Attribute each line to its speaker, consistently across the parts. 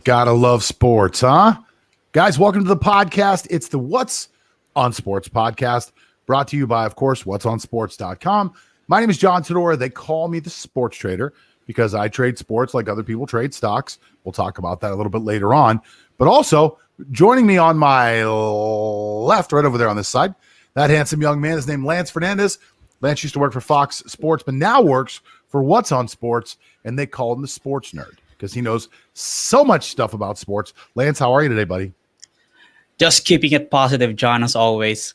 Speaker 1: Gotta love sports, huh? Guys, welcome to the podcast. It's the What's on Sports podcast, brought to you by, of course, whatsonsports.com. My name is John Tedora. They call me the sports trader because I trade sports like other people trade stocks. We'll talk about that a little bit later on. But also, joining me on my left, right over there on this side, that handsome young man is named Lance Fernandez. Lance used to work for Fox Sports, but now works for What's on Sports, and they call him the sports nerd because he knows so much stuff about sports. Lance, how are you today, buddy?
Speaker 2: Just keeping it positive, John, as always.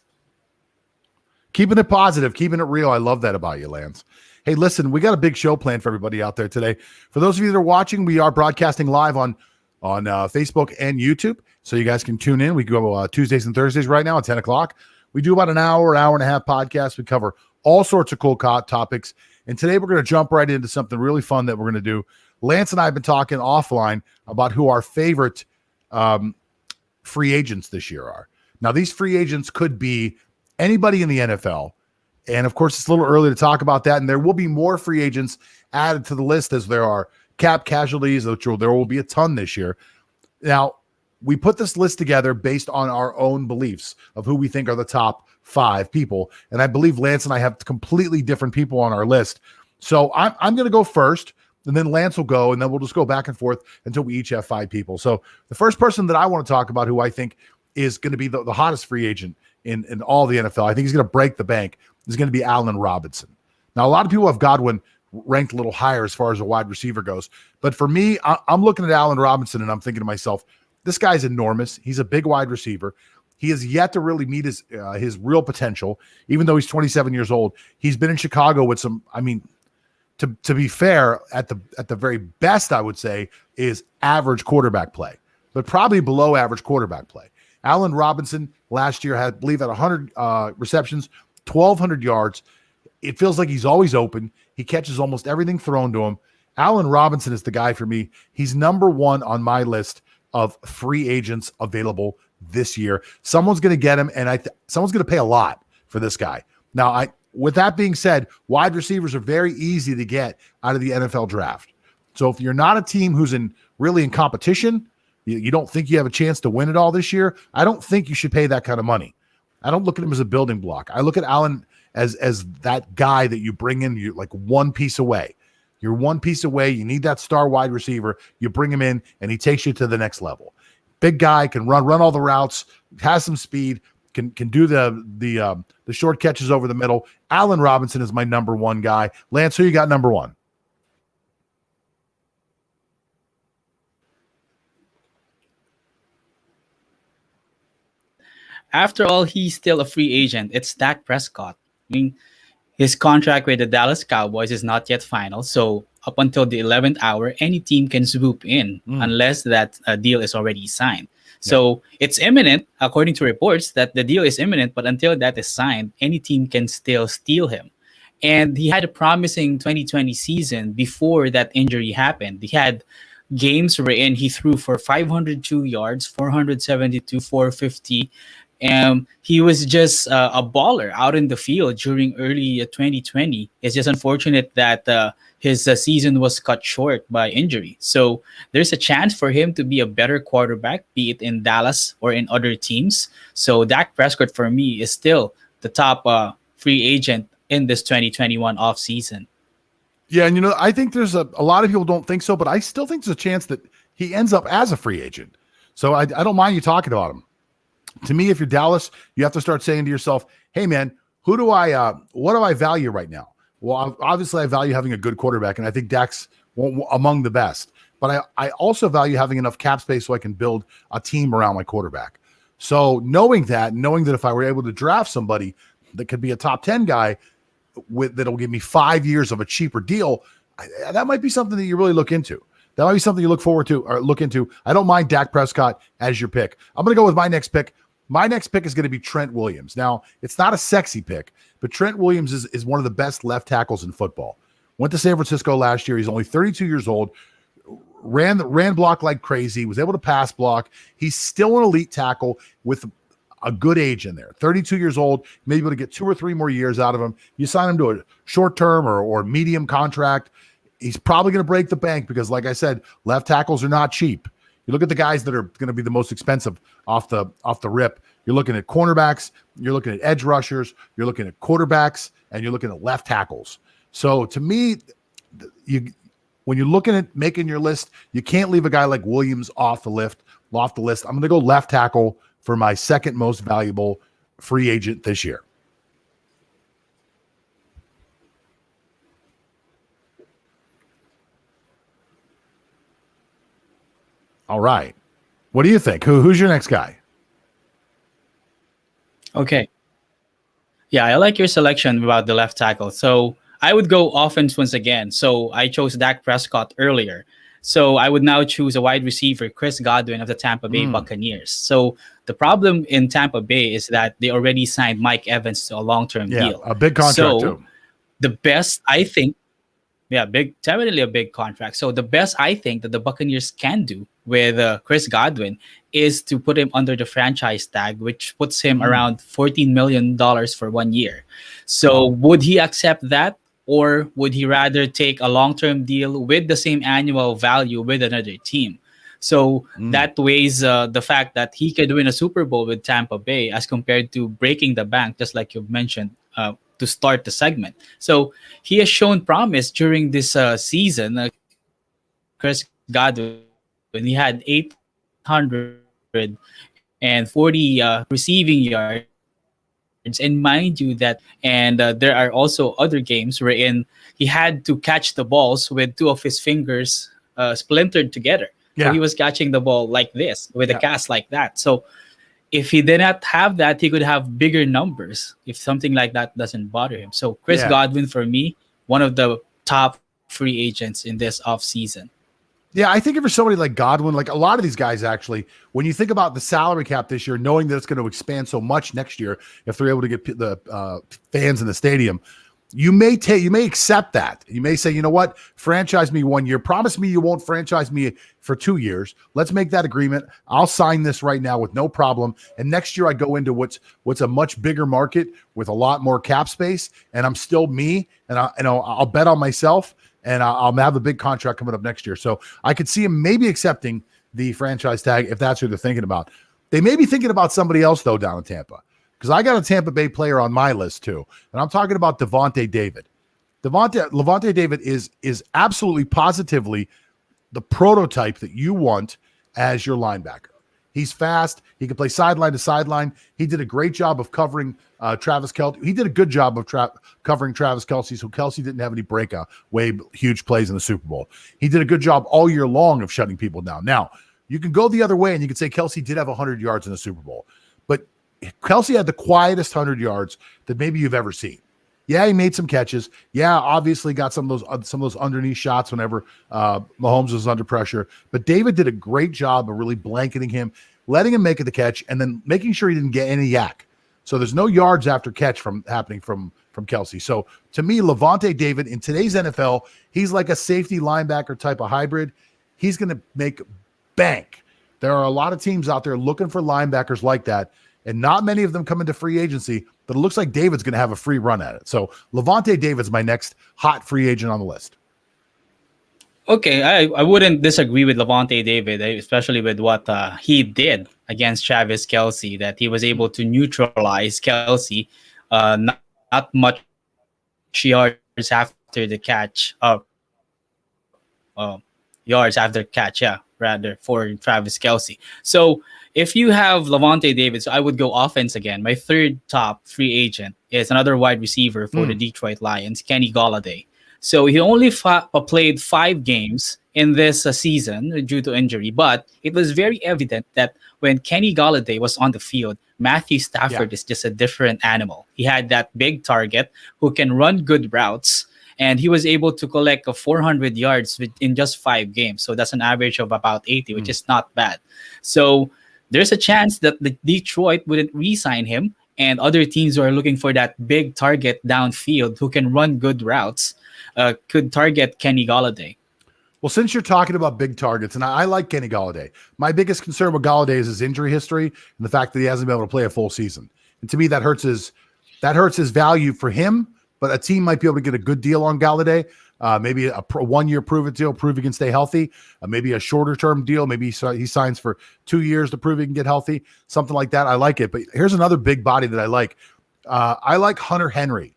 Speaker 1: Keeping it positive, keeping it real. I love that about you, Lance. Hey, listen, we got a big show planned for everybody out there today. For those of you that are watching, we are broadcasting live on Facebook and YouTube, so you guys can tune in. We go Tuesdays and Thursdays right now at 10 o'clock. We do about an hour and a half podcast. We cover all sorts of cool topics. And today we're going to jump right into something really fun that we're going to do. Lance and I have been talking offline about who our favorite free agents this year are. Now, these free agents could be anybody in the NFL. And of course, it's a little early to talk about that. And there will be more free agents added to the list as there are cap casualties, which there will be a ton this year. Now, we put this list together based on our own beliefs of who we think are the top 5 people. And I believe Lance and I have completely different people on our list. So I'm going to go first, and then Lance will go, and then we'll just go back and forth until we each have 5 people. So the first person that I want to talk about who I think is going to be the hottest free agent in all the NFL, I think he's going to break the bank, is going to be Allen Robinson. Now, a lot of people have Godwin ranked a little higher as far as a wide receiver goes. But for me, I'm looking at Allen Robinson, and I'm thinking to myself, this guy's enormous. He's a big wide receiver. He has yet to really meet his real potential, even though he's 27 years old. He's been in Chicago with some, I mean, to be fair, at the very best, I would say, is average quarterback play, but probably below average quarterback play. Allen Robinson last year had, I believe, at 100 receptions, 1,200 yards. It feels like he's always open. He catches almost everything thrown to him. Allen Robinson is the guy for me. He's number 1 on my list of free agents available this year. Someone's going to get him, and someone's going to pay a lot for this guy. Now, with that being said, wide receivers are very easy to get out of the NFL draft. So if you're not a team who's really in competition, you don't think you have a chance to win it all this year, I don't think you should pay that kind of money. I don't look at him as a building block. I look at Allen as that guy that you bring in, you like one piece away. You're one piece away. You need that star wide receiver. You bring him in, and he takes you to the next level. Big guy, can run all the routes, has some speed, can do the short catches over the middle. Allen Robinson is my number 1 guy. Lance, who you got number 1?
Speaker 2: After all, he's still a free agent. It's Dak Prescott. I mean, his contract with the Dallas Cowboys is not yet final, so up until the 11th hour, any team can swoop in unless that deal is already signed. So it's imminent, according to reports, that the deal is imminent, but until that is signed, any team can still steal him. And he had a promising 2020 season before that injury happened. He had games wherein he threw for 502 yards, 472, 450. He was just a baller out in the field during early 2020. It's just unfortunate that his season was cut short by injury. So there's a chance for him to be a better quarterback, be it in Dallas or in other teams. So Dak Prescott, for me, is still the top free agent in this 2021 offseason.
Speaker 1: Yeah, and I think there's a lot of people don't think so, but I still think there's a chance that he ends up as a free agent. So I don't mind you talking about him. To me, if you're Dallas, you have to start saying to yourself, hey, man, what do I value right now? Well, obviously, I value having a good quarterback, and I think Dak's among the best. But I also value having enough cap space so I can build a team around my quarterback. So knowing that if I were able to draft somebody that could be a top 10 guy that'll give me 5 years of a cheaper deal, that might be something that you really look into. That might be something you look forward to or look into. I don't mind Dak Prescott as your pick. I'm going to go with my next pick. My next pick is going to be Trent Williams. Now, it's not a sexy pick, but Trent Williams is one of the best left tackles in football. Went to San Francisco last year. He's only 32 years old. Ran block like crazy. Was able to pass block. He's still an elite tackle with a good age in there. 32 years old. Maybe able to get 2 or 3 more years out of him. You sign him to a short-term or medium contract. He's probably going to break the bank because, like I said, left tackles are not cheap. You look at the guys that are going to be the most expensive off the rip. You're looking at cornerbacks, you're looking at edge rushers, you're looking at quarterbacks, and you're looking at left tackles. So to me, when you're looking at making your list, you can't leave a guy like Williams off the list. I'm going to go left tackle for my second most valuable free agent this year. All right. What do you think? Who's your next guy?
Speaker 2: Okay. Yeah, I like your selection about the left tackle. So I would go offense once again. So I chose Dak Prescott earlier. So I would now choose a wide receiver, Chris Godwin of the Tampa Bay Buccaneers. So the problem in Tampa Bay is that they already signed Mike Evans to a long-term deal.
Speaker 1: A big contract too.
Speaker 2: The best, I think, definitely a big contract. So the best I think that the Buccaneers can do with Chris Godwin is to put him under the franchise tag, which puts him around $14 million for 1 year. So would he accept that? Or would he rather take a long-term deal with the same annual value with another team? So that weighs the fact that he could win a Super Bowl with Tampa Bay as compared to breaking the bank, just like you've mentioned, to start the segment. So he has shown promise during this season. Chris Godwin, when he had 840 receiving yards. And mind you that, and there are also other games wherein he had to catch the balls with two of his fingers splintered together. Yeah. So he was catching the ball like this with a cast like that. So if he did not have that, he could have bigger numbers if something like that doesn't bother him. So Chris Godwin, for me, one of the top free agents in this offseason.
Speaker 1: Yeah, I think if for somebody like Godwin, like a lot of these guys actually, when you think about the salary cap this year, knowing that it's going to expand so much next year, if they're able to get the fans in the stadium, you may accept that. You may say, you know what, franchise me 1 year. Promise me you won't franchise me for 2 years. Let's make that agreement. I'll sign this right now with no problem. And next year I go into what's a much bigger market with a lot more cap space, and I'm still me, and I'll bet on myself. And I'll have a big contract coming up next year. So I could see him maybe accepting the franchise tag if that's who they're thinking about. They may be thinking about somebody else, though, down in Tampa. Because I got a Tampa Bay player on my list, too. And I'm talking about Levante Davis. Levante Davis is absolutely positively the prototype that you want as your linebacker. He's fast. He can play sideline to sideline. He did a great job of covering Travis Kelce. He did a good job of covering Travis Kelce, so Kelce didn't have any huge plays in the Super Bowl. He did a good job all year long of shutting people down. Now, you can go the other way, and you can say Kelce did have 100 yards in the Super Bowl. But Kelce had the quietest 100 yards that maybe you've ever seen. Yeah, he made some catches. Yeah, obviously got some of those underneath shots whenever Mahomes was under pressure. But David did a great job of really blanketing him, letting him make the catch, and then making sure he didn't get any yak. So there's no yards after catch happening from Kelce. So to me, Levante Davis in today's NFL, he's like a safety linebacker type of hybrid. He's going to make bank. There are a lot of teams out there looking for linebackers like that, and not many of them come into free agency, but it looks like David's going to have a free run at it. So Levante Davis is my next hot free agent on the list.
Speaker 2: Okay, I wouldn't disagree with Levante Davis, especially with what he did against Travis Kelce, that he was able to neutralize Kelce, not much yards after the catch, rather, for Travis Kelce. So if you have Levante Davis, I would go offense again. My third top free agent is another wide receiver for the Detroit Lions, Kenny Galladay. So he only played 5 games in this season due to injury, but it was very evident that when Kenny Galladay was on the field, Matthew Stafford is just a different animal. He had that big target who can run good routes, and he was able to collect 400 yards in just 5 games. So that's an average of about 80, which is not bad. So there's a chance that the Detroit wouldn't re-sign him, and other teams who are looking for that big target downfield who can run good routes could target Kenny Galladay.
Speaker 1: Well, since you're talking about big targets, and I like Kenny Galladay, my biggest concern with Galladay is his injury history and the fact that he hasn't been able to play a full season. And to me, that hurts his value for him, but a team might be able to get a good deal on Galladay. Maybe a 1-year prove-it deal, prove he can stay healthy. Maybe a shorter-term deal. Maybe he signs for 2 years to prove he can get healthy. Something like that. I like it. But here's another big body that I like. I like Hunter Henry.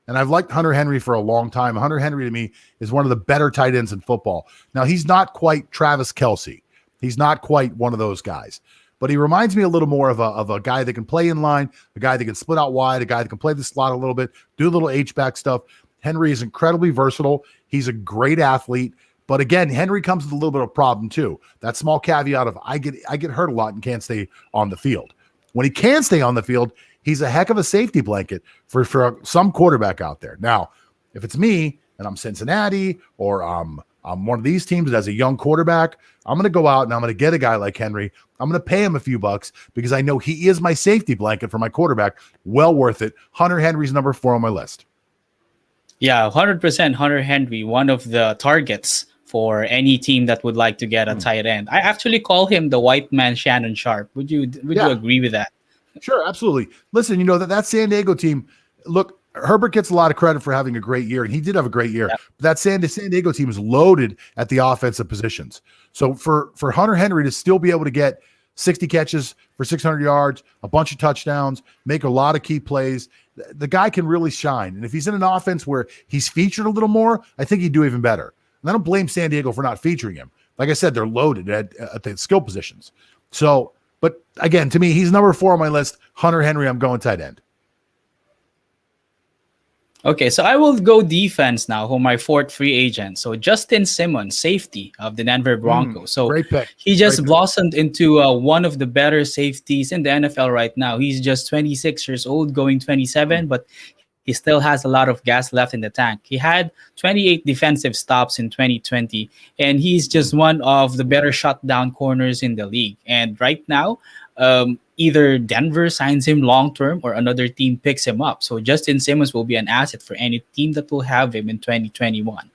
Speaker 1: And I've liked Hunter Henry for a long time. Hunter Henry, to me, is one of the better tight ends in football. Now, he's not quite Travis Kelce. He's not quite one of those guys. But he reminds me a little more of a guy that can play in line, a guy that can split out wide, a guy that can play the slot a little bit, do a little H-back stuff. Henry is incredibly versatile. He's a great athlete. But again, Henry comes with a little bit of a problem too. That small caveat of I get hurt a lot and can't stay on the field. When he can stay on the field, he's a heck of a safety blanket for some quarterback out there. Now, if it's me and I'm Cincinnati or I'm one of these teams that has a young quarterback, I'm going to go out and I'm going to get a guy like Henry. I'm going to pay him a few bucks because I know he is my safety blanket for my quarterback. Well worth it. Hunter Henry's number 4 on my list.
Speaker 2: Yeah, 100% Hunter Henry, one of the targets for any team that would like to get a tight end. I actually call him the white man Shannon Sharp. Would you agree with that?
Speaker 1: Sure, absolutely. Listen, that San Diego team, look, Herbert gets a lot of credit for having a great year, and he did have a great year. Yep. But that San Diego team is loaded at the offensive positions. So for Hunter Henry to still be able to get 60 catches for 600 yards, a bunch of touchdowns, make a lot of key plays, the guy can really shine. And if he's in an offense where he's featured a little more, I think he'd do even better. And I don't blame San Diego for not featuring him. Like I said, they're loaded at the skill positions. So, but again, to me, he's number 4 on my list. Hunter Henry, I'm going tight end.
Speaker 2: Okay, so I will go defense now for my 4th free agent. So Justin Simmons, safety of the Denver Broncos. So
Speaker 1: great pick.
Speaker 2: He just blossomed into one of the better safeties in the NFL right now. He's just 26 years old, going 27, but he still has a lot of gas left in the tank. He had 28 defensive stops in 2020, and he's just one of the better shutdown corners in the league. And right now, either Denver signs him long-term or another team picks him up. So Justin Simmons will be an asset for any team that will have him in 2021.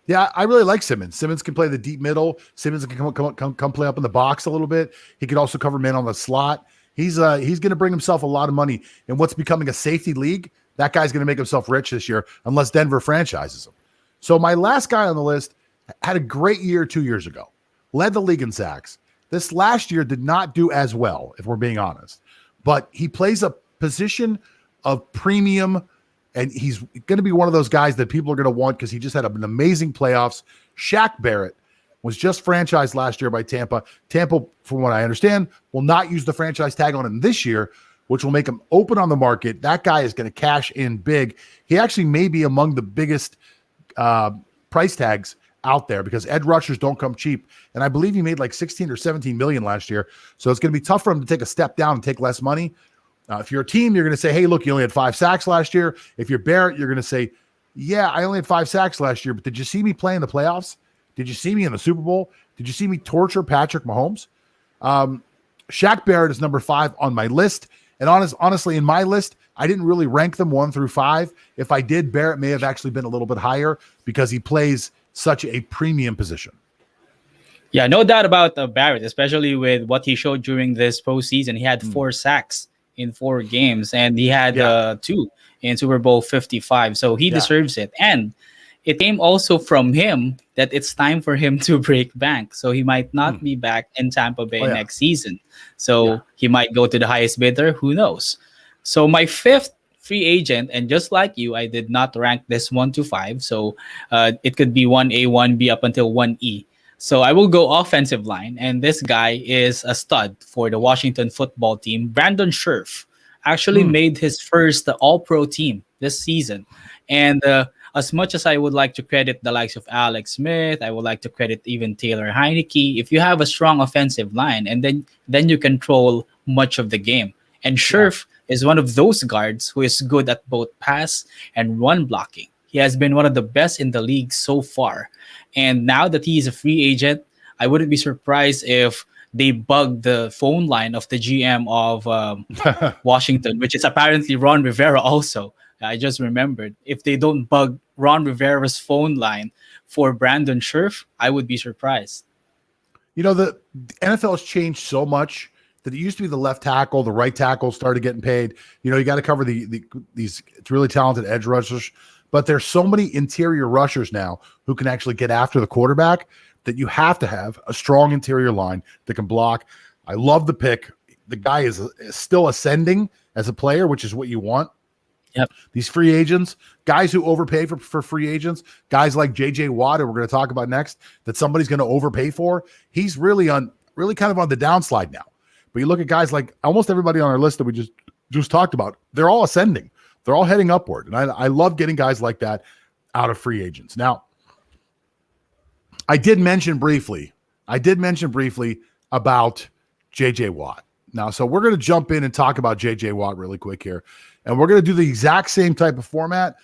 Speaker 1: Yeah, I really like Simmons. Simmons can play the deep middle. Simmons can come play up in the box a little bit. He could also cover men on the slot. He's going to bring himself a lot of money in what's becoming a safety league. That guy's going to make himself rich this year unless Denver franchises him. So my last guy on the list had a great year 2 years ago. Led the league in sacks. This last year did not do as well, if we're being honest. But he plays a position of premium, and he's going to be one of those guys that people are going to want because he just had an amazing playoffs. Shaq Barrett was just franchised last year by Tampa. Tampa, from what I understand, will not use the franchise tag on him this year, which will make him open on the market. That guy is going to cash in big. He actually may be among the biggest price tags out there because edge rushers don't come cheap. And I believe he made like 16 or 17 million last year. So it's going to be tough for him to take a step down and take less money. If you're a team, you're going to say, hey, look, you only had 5 sacks last year. If you're Barrett, you're going to say, yeah, I only had 5 sacks last year, but did you see me play in the playoffs? Did you see me in the Super Bowl? Did you see me torture Patrick Mahomes? Shaq Barrett is number 5 on my list. And honestly, in my list, I didn't really rank them 1 through 5. If I did, Barrett may have actually been a little bit higher because he plays such a premium position.
Speaker 2: Yeah, no doubt about Barrett, especially with what he showed during this postseason. He had 4 sacks in 4 games, and he had 2 in Super Bowl 55. So he deserves it. And it came also from him that it's time for him to break bank. So he might not be back in Tampa Bay next season. So he might go to the highest bidder. Who knows? So my 5th free agent, and just like you, I did not rank this 1 to 5. So it could be 1A, 1B up until 1E. So I will go offensive line. And this guy is a stud for the Washington football team. Brandon Scherff actually made his first all-pro team this season. And as much as I would like to credit the likes of Alex Smith, I would like to credit even Taylor Heineke. If you have a strong offensive line, and then you control much of the game. And Scherff is one of those guards who is good at both pass and run blocking. He has been one of the best in the league so far. And now that he is a free agent, I wouldn't be surprised if they bug the phone line of the GM of Washington, which is apparently Ron Rivera also. I just remembered. If they don't bug Ron Rivera's phone line for Brandon Scherff, I would be surprised.
Speaker 1: The NFL has changed so much that it used to be the left tackle, the right tackle started getting paid. You got to cover these really talented edge rushers, but there's so many interior rushers now who can actually get after the quarterback that you have to have a strong interior line that can block. I love the pick. The guy is still ascending as a player, which is what you want.
Speaker 2: Yep.
Speaker 1: These free agents, guys who overpay for free agents, guys like J.J. Watt, who we're going to talk about next, that somebody's going to overpay for. He's really kind of on the downslide now. But you look at guys like almost everybody on our list that we just talked about, they're all ascending. They're all heading upward. And I love getting guys like that out of free agents. Now, I did mention briefly about J.J. Watt. Now, so we're going to jump in and talk about J.J. Watt really quick here. And we're going to do the exact same type of format.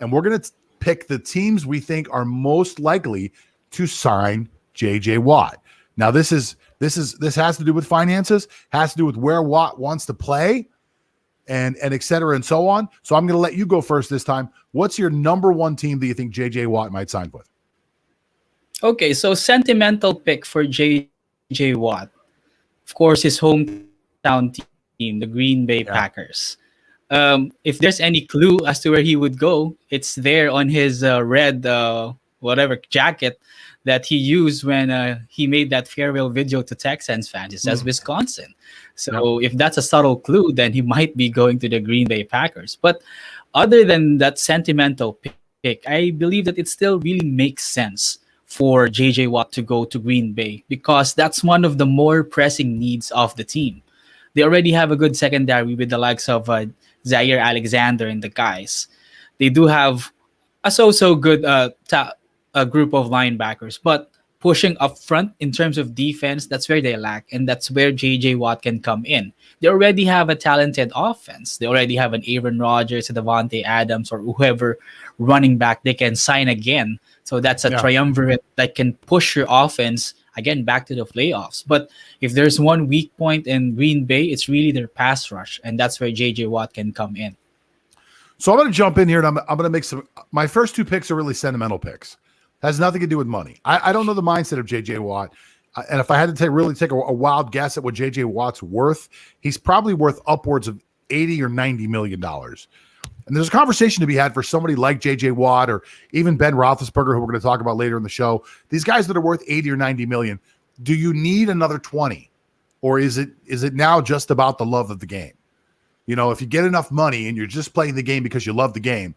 Speaker 1: And we're going to pick the teams we think are most likely to sign J.J. Watt. Now, this has to do with finances, has to do with where Watt wants to play, and et cetera, and so on. So I'm going to let you go first this time. What's your number one team that you think J.J. Watt might sign with?
Speaker 2: Okay, so sentimental pick for J.J. Watt. Of course, his hometown team, the Green Bay Packers. If there's any clue as to where he would go, it's there on his red jacket that he used when he made that farewell video to Texans fans. It says Wisconsin. So if that's a subtle clue, then he might be going to the Green Bay Packers. But other than that sentimental pick, I believe that it still really makes sense for J.J. Watt to go to Green Bay because that's one of the more pressing needs of the team. They already have a good secondary with the likes of Zaire Alexander and the guys. They do have a so-so good a group of linebackers, but pushing up front in terms of defense, that's where they lack, and that's where J.J. Watt can come in. They already have a talented offense. They already have an Aaron Rodgers, a Devontae Adams, or whoever running back they can sign again. So that's a triumvirate that can push your offense again back to the playoffs. But if there's one weak point in Green Bay, it's really their pass rush, and that's where J.J. Watt can come in.
Speaker 1: So I'm going to jump in here, and I'm going to make my first two picks are really sentimental picks. Has nothing to do with money. I don't know the mindset of J.J. Watt. And if I had to really take a wild guess at what J.J. Watt's worth, he's probably worth upwards of $80 or $90 million. And there's a conversation to be had for somebody like J.J. Watt or even Ben Roethlisberger, who we're going to talk about later in the show. These guys that are worth $80 or $90 million, do you need another 20? Or is it now just about the love of the game? If you get enough money and you're just playing the game because you love the game,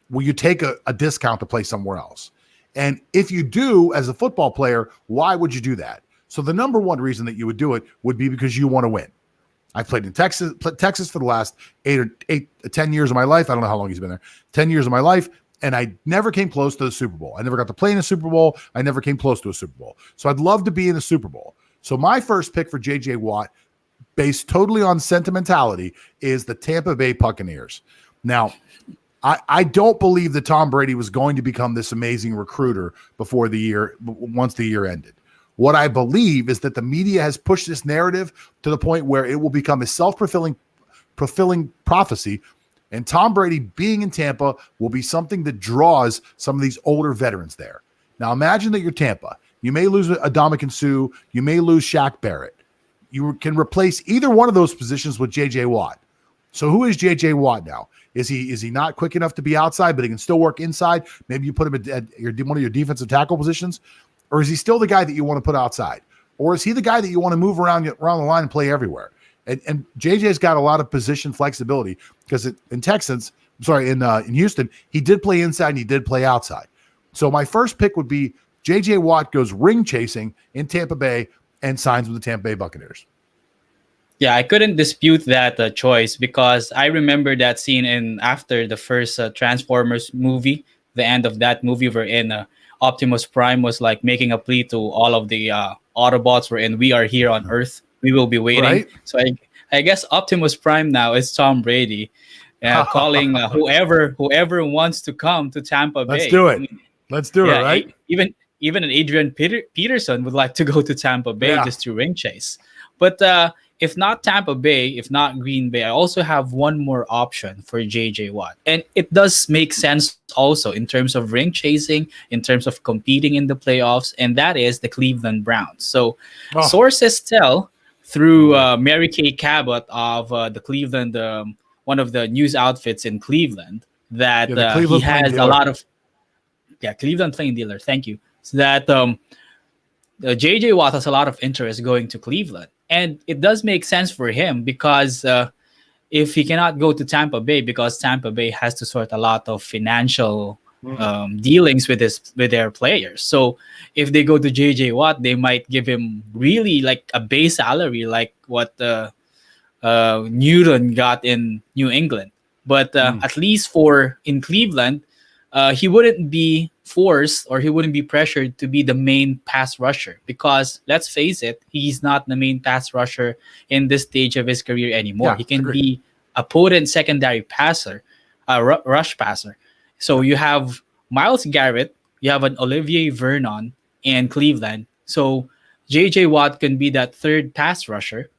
Speaker 1: will you take a discount to play somewhere else? And if you do, as a football player, why would you do that? So the number one reason that you would do it would be because you want to win. I've played in Texas for the last 10 years of my life. I don't know how long he's been there. 10 years of my life, and I never came close to the Super Bowl. I never got to play in a Super Bowl. I never came close to a Super Bowl. So I'd love to be in a Super Bowl. So my first pick for J.J. Watt, based totally on sentimentality, is the Tampa Bay Buccaneers. Now, I don't believe that Tom Brady was going to become this amazing recruiter once the year ended. What I believe is that the media has pushed this narrative to the point where it will become a self-fulfilling prophecy, and Tom Brady being in Tampa will be something that draws some of these older veterans there. Now imagine that you're Tampa. You may lose Ndamukong Suh. You may lose Shaq Barrett. You can replace either one of those positions with J.J. Watt. So who is J.J. Watt now? Is he not quick enough to be outside, but he can still work inside? Maybe you put him at one of your defensive tackle positions, or is he still the guy that you want to put outside, or is he the guy that you want to move around the line and play everywhere? And JJ's got a lot of position flexibility because in Houston, he did play inside and he did play outside. So my first pick would be J.J. Watt goes ring chasing in Tampa Bay and signs with the Tampa Bay Buccaneers.
Speaker 2: Yeah, I couldn't dispute that choice because I remember that scene after the first Transformers movie, the end of that movie wherein Optimus Prime was like making a plea to all of the Autobots wherein we are here on Earth. We will be waiting. Right? So I guess Optimus Prime now is Tom Brady calling whoever wants to come to Tampa Bay.
Speaker 1: Let's do it, right?
Speaker 2: Even an Adrian Peterson would like to go to Tampa Bay just to ring chase. But if not Tampa Bay, if not Green Bay, I also have one more option for J.J. Watt. And it does make sense also in terms of ring chasing, in terms of competing in the playoffs, and that is the Cleveland Browns. So sources tell through Mary Kay Cabot of the Cleveland, one of the news outfits in Cleveland, that he
Speaker 1: Cleveland Plain
Speaker 2: has a
Speaker 1: Dealer.
Speaker 2: lot of Cleveland Plain Dealer. Thank you. So that JJ Watt has a lot of interest going to Cleveland, and it does make sense for him because if he cannot go to Tampa Bay, because Tampa Bay has to sort a lot of financial dealings with their players. So if they go to JJ Watt, they might give him really like a base salary, like what Newton got in New England. But at least in Cleveland, he wouldn't be forced or he wouldn't be pressured to be the main pass rusher, because let's face it, he's not the main pass rusher in this stage of his career anymore.
Speaker 1: Yeah,
Speaker 2: he can
Speaker 1: agreed.
Speaker 2: be a potent secondary passer, a rush passer. So you have Myles Garrett, you have an Olivier Vernon in Cleveland. So JJ Watt can be that third pass rusher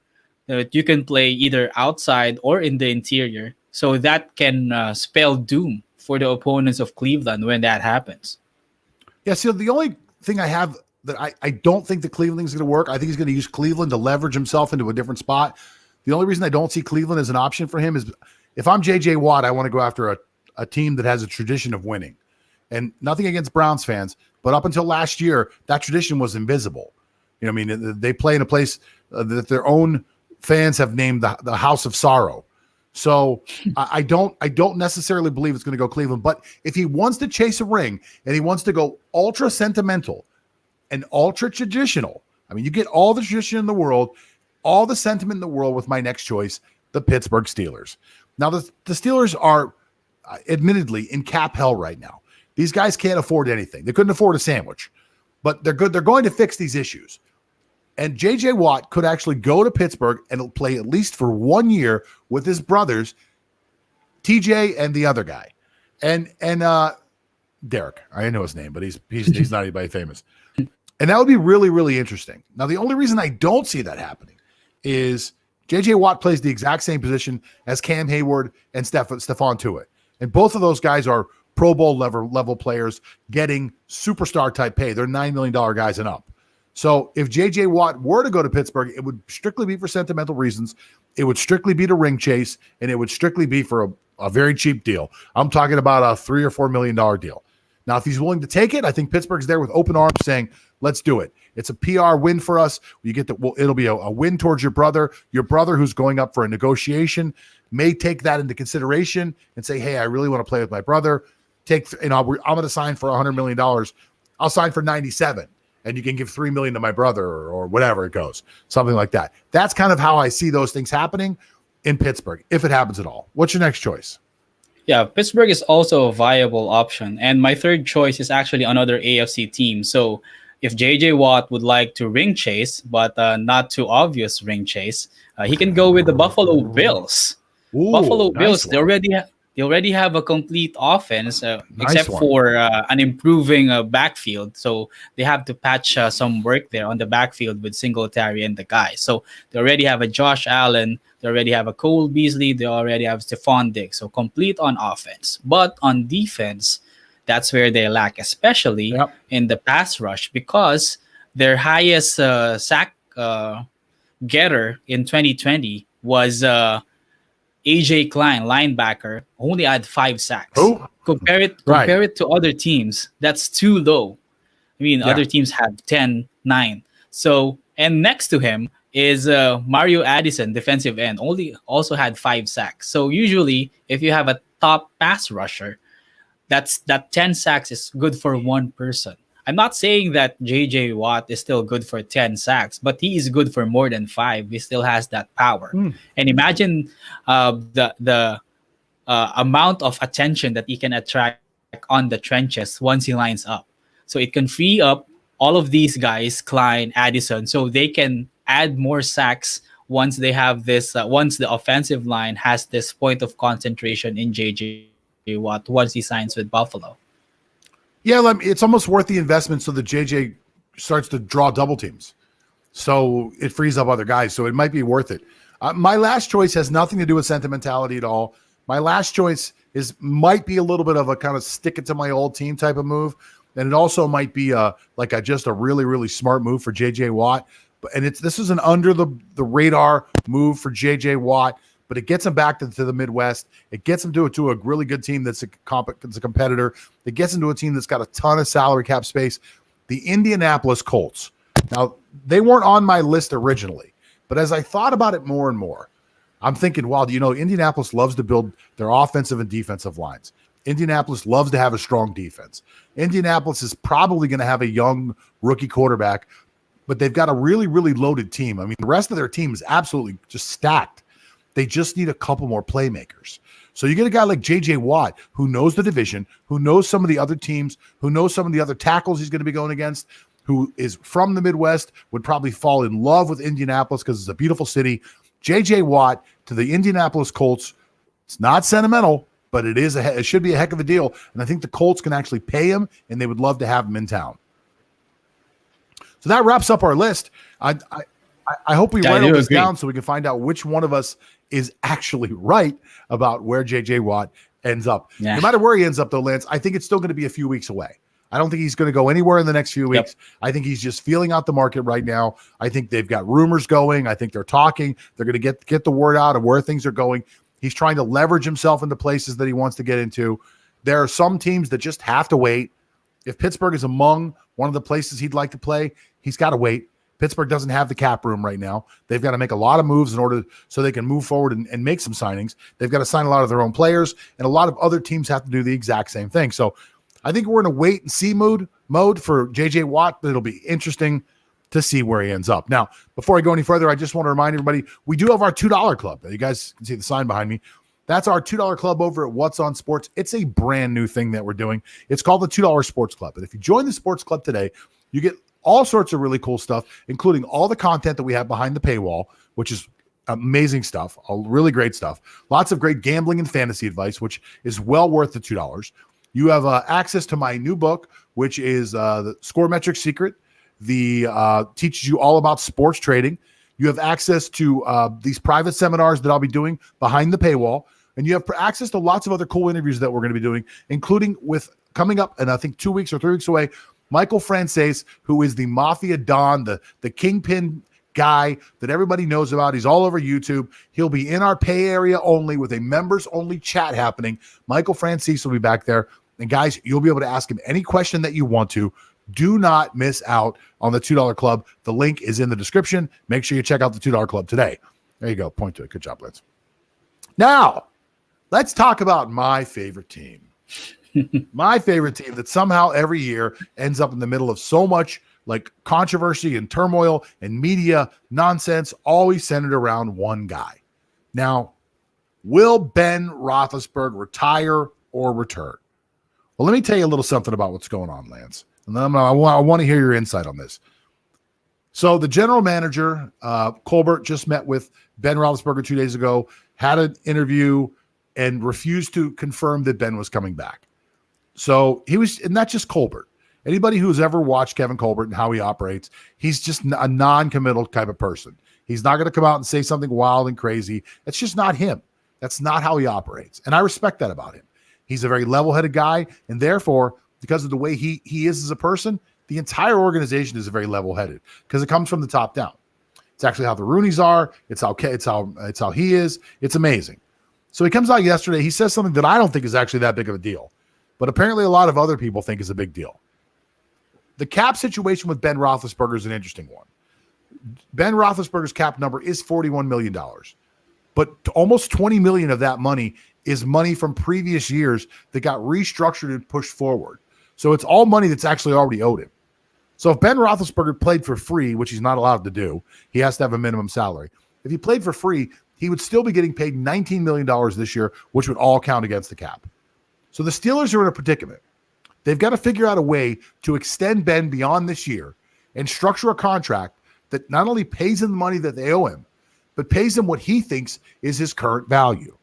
Speaker 2: that you can play either outside or in the interior. So that can spell doom for the opponents of Cleveland when that happens.
Speaker 1: Yeah, so the only thing I have that I don't think the Cleveland's going to work, I think he's going to use Cleveland to leverage himself into a different spot. The only reason I don't see Cleveland as an option for him is if I'm JJ Watt, I want to go after a team that has a tradition of winning. And nothing against Browns fans, but up until last year, that tradition was invisible. You know what I mean? They play in a place that their own fans have named the House of Sorrow. So I don't necessarily believe it's going to go Cleveland. But if he wants to chase a ring and he wants to go ultra sentimental and ultra traditional, I mean, you get all the tradition in the world, all the sentiment in the world with my next choice, the Pittsburgh Steelers. Now, the Steelers are admittedly in cap hell right now. These guys can't afford anything. They couldn't afford a sandwich, but they're good. They're going to fix these issues. And JJ Watt could actually go to Pittsburgh and play at least for 1 year with his brothers, TJ and the other guy. And Derek. I know his name, but he's not anybody famous. And that would be really, really interesting. Now, the only reason I don't see that happening is JJ Watt plays the exact same position as Cam Hayward and Stephon Tuitt. And both of those guys are Pro Bowl level players getting superstar type pay. They're $9 million guys and up. So if JJ Watt were to go to Pittsburgh, it would strictly be for sentimental reasons. It would strictly be to ring chase, and it would strictly be for a very cheap deal. I'm talking about a $3 or $4 million deal. Now, if he's willing to take it, I think Pittsburgh's there with open arms saying, let's do it. It's a PR win for us. It'll be a win towards your brother who's going up for a negotiation may take that into consideration and say, hey, I really want to play with my brother. I'm going to sign for $100 million. I'll sign for 97. And you can give $3 million to my brother or whatever it goes, something like that. That's kind of how I see those things happening in Pittsburgh, if it happens at all. What's your next choice?
Speaker 2: Yeah, Pittsburgh is also a viable option. And my third choice is actually another AFC team. So if JJ Watt would like to ring chase, but not too obvious ring chase, he can go with the Buffalo Bills.
Speaker 1: Ooh,
Speaker 2: Buffalo
Speaker 1: nice
Speaker 2: Bills,
Speaker 1: one.
Speaker 2: they already have a complete offense, except
Speaker 1: one.
Speaker 2: for an improving backfield. So they have to patch some work there on the backfield with Singletary and the guys. So they already have a Josh Allen. They already have a Cole Beasley. They already have Stephon Diggs. So complete on offense. But on defense, that's where they lack, especially in the pass rush, because their highest sack getter in 2020 was AJ Klein, linebacker, only had 5 sacks.
Speaker 1: Oh.
Speaker 2: Compare it to other teams. That's too low. I mean, other teams have 10, 9. So, and next to him is Mario Addison, defensive end, also had 5 sacks. So usually, if you have a top pass rusher, that 10 sacks is good for one person. I'm not saying that JJ Watt is still good for 10 sacks, but he is good for more than 5. He still has that power. And imagine the amount of attention that he can attract on the trenches once he lines up. So it can free up all of these guys, Klein, Addison, so they can add more sacks once they have this, once the offensive line has this point of concentration in JJ Watt once he signs with Buffalo.
Speaker 1: Yeah, it's almost worth the investment so that JJ starts to draw double teams. So it frees up other guys. So it might be worth it. My last choice has nothing to do with sentimentality at all. My last choice might be a little bit of a kind of stick it to my old team type of move. And it also might be just a really, really smart move for JJ Watt. And this is an under the radar move for JJ Watt, but it gets him back to the Midwest. It gets him to a really good team that's a competitor. It gets him to a team that's got a ton of salary cap space. The Indianapolis Colts. Now, they weren't on my list originally, but as I thought about it more and more, I'm thinking, wow, Indianapolis loves to build their offensive and defensive lines. Indianapolis loves to have a strong defense. Indianapolis is probably going to have a young rookie quarterback, but they've got a really, really loaded team. I mean, the rest of their team is absolutely just stacked. They just need a couple more playmakers. So you get a guy like J.J. Watt, who knows the division, who knows some of the other teams, who knows some of the other tackles he's going to be going against, who is from the Midwest, would probably fall in love with Indianapolis because it's a beautiful city. J.J. Watt to the Indianapolis Colts. It's not sentimental, but it should be a heck of a deal. And I think the Colts can actually pay him, and they would love to have him in town. So that wraps up our list. I hope we write all this down so we can find out which one of us is actually right about where J.J. Watt ends up. Yeah. No matter where he ends up, though, Lance, I think it's still going to be a few weeks away. I don't think he's going to go anywhere in the next few weeks. Yep. I think he's just feeling out the market right now. I think they've got rumors going. I think they're talking. They're going to get the word out of where things are going. He's trying to leverage himself into places that he wants to get into. There are some teams that just have to wait. If Pittsburgh is among one of the places he'd like to play, he's got to wait. Pittsburgh doesn't have the cap room right now. They've got to make a lot of moves in order so they can move forward and make some signings. They've got to sign a lot of their own players, and a lot of other teams have to do the exact same thing. So I think we're in a wait and see mode for J.J. Watt, but it'll be interesting to see where he ends up. Now, before I go any further, I just want to remind everybody, we do have our $2 club. You guys can see the sign behind me. That's our $2 club over at What's on Sports. It's a brand new thing that we're doing. It's called the $2 Sports Club. And if you join the sports club today, you get all sorts of really cool stuff, including all the content that we have behind the paywall, which is amazing stuff, all really great stuff. Lots of great gambling and fantasy advice, which is well worth the $2. You have access to my new book, which is the Score Metric Secret. Teaches you all about sports trading. You have access to these private seminars that I'll be doing behind the paywall. And you have access to lots of other cool interviews that we're going to be doing, including with coming up, and I think 2 weeks or 3 weeks away, Michael Frances, who is the Mafia Don, the kingpin guy that everybody knows about. He's all over YouTube. He'll be in our pay area only with a members-only chat happening. Michael Frances will be back there. And guys, you'll be able to ask him any question that you want to. Do not miss out on the $2 club. The link is in the description. Make sure you check out the $2 club today. There you go. Point to it. Good job, Lance. Now, let's talk about my favorite team. My favorite team that somehow every year ends up in the middle of so much like controversy and turmoil and media nonsense, always centered around one guy. Now, will Ben Roethlisberger retire or return? Well, let me tell you a little something about what's going on, Lance. And then I want to hear your insight on this. So the general manager, Colbert, just met with Ben Roethlisberger 2 days ago, had an interview, and refused to confirm that Ben was coming back. So he was, and not just Colbert. Anybody who's ever watched Kevin Colbert and how he operates, he's just a non-committal type of person. He's not going to come out and say something wild and crazy. It's just not him. That's not how he operates. And I respect that about him. He's a very level-headed guy, and therefore, because of the way he is as a person, the entire organization is very level-headed because it comes from the top down. It's actually how the Rooneys are. It's how he is. It's amazing. So he comes out yesterday. He says something that I don't think is actually that big of a deal, but apparently a lot of other people think is a big deal. The cap situation with Ben Roethlisberger is an interesting one. Ben Roethlisberger's cap number is $41 million, but almost $20 million of that money is money from previous years that got restructured and pushed forward. So it's all money that's actually already owed him. So if Ben Roethlisberger played for free, which he's not allowed to do, he has to have a minimum salary. If he played for free, he would still be getting paid $19 million this year, which would all count against the cap. So the Steelers are in a predicament. They've got to figure out a way to extend Ben beyond this year and structure a contract that not only pays him the money that they owe him, but pays him what he thinks is his current value.